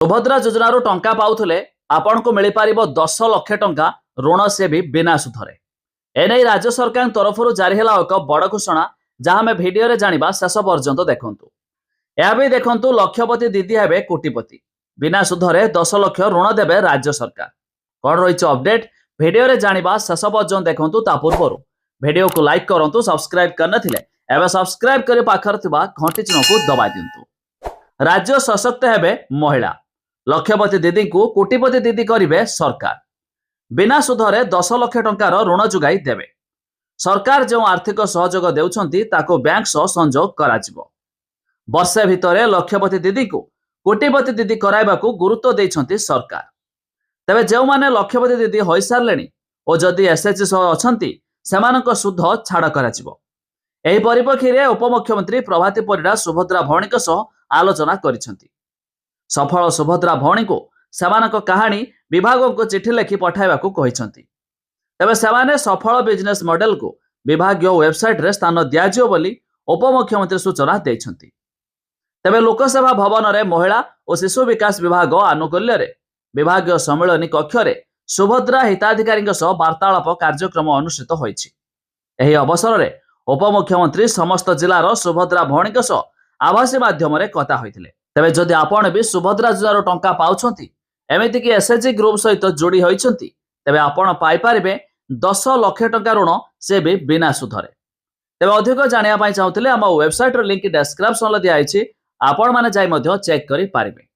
सुभद्रा योजनारू टंका पाउथले आपण को मिल पार 10 लाख टंका ऋण से भी बिना सुधरे। एने राज्य सरकार तरफ जारी है एक बड़ घोषणा जहां आम भिडियो जाना शेष पर्यंत देखूँ। यह भी देखु लक्षपति दीदी हे कोटिपति बिना सुधरे 10 लाख ऋण देवे राज्य सरकार। कौन रही अपडेट भिडियो जाना शेष पर्यंत देखूँ। पूर्व भिडियो को लाइक करूँ, सब्सक्राइब करते सब्सक्राइब कर पाखर घंटी चिन्ह को दबा दिंतु। राज्य सशक्त हेबे महिला, लक्षपति दीदी को कोटिपति दीदी करिवे सरकार। बिना सुधरे 10 लाख टंकार ऋण जुगाई देवे सरकार। जो आर्थिक सहयोग देउछंती ताको बैंक सह संजोग कराजिवो। वर्षे भितरे लक्षपति दीदी को कोटिपति दीदी कराइबाकू गुरुत्व देइछंती सरकार। तेबे जो माने लक्षपति दीदी होई सारलेनी ओ जदि एसएचजी सह अछंती सेमानक सुध छाड़ कराजिवो। एही परिप्रेक्षी रे उपमुख्यमंत्री प्रभाती परिडा सुभद्रा भौणीक सह आलोचना करिसेंती। सफल सुभद्रा भौणी को सेमानक कहानी विभाग को चिठी लिखि पठाइबाकू कहिसेंती। तेबे सेमाने सफल बिजनेस मॉडल को विभागीय वेबसाइट रे स्थान दियाजियो बोली उपमुख्यमंत्री सूचना देइसेंती। तेबे लोकसेवा भवन रे महिला और शिशु विकास विभाग आनुकूल्य रे विभागीय सम्मेलनी कक्ष रे सुभद्रा हिताधिकारी सह वार्तालाप कार्यक्रम अनुष्ठित होइछि। एही अवसर रे उपमुख्यमंत्री समस्त जिलार सुभद्रा भौणी सह आभासी माध्यम रे कथा होइथिले। तेबे जदि आपण भी सुभद्रा योजनार टंका पाउछंती, एमिति कि एसएचजी ग्रुप सहित जोड़ी होइछंती, तेबे आपण पाई पारिबे 10 लाख टंका ऋण से भी बिना सुधरे। तेबे अधिक जानिया पाई चाहुतिले हम वेबसाइट रो लिंक डिस्क्रिप्शन रे दिया आइछि, आपण माने जाई मध्य चेक करि पारिबे।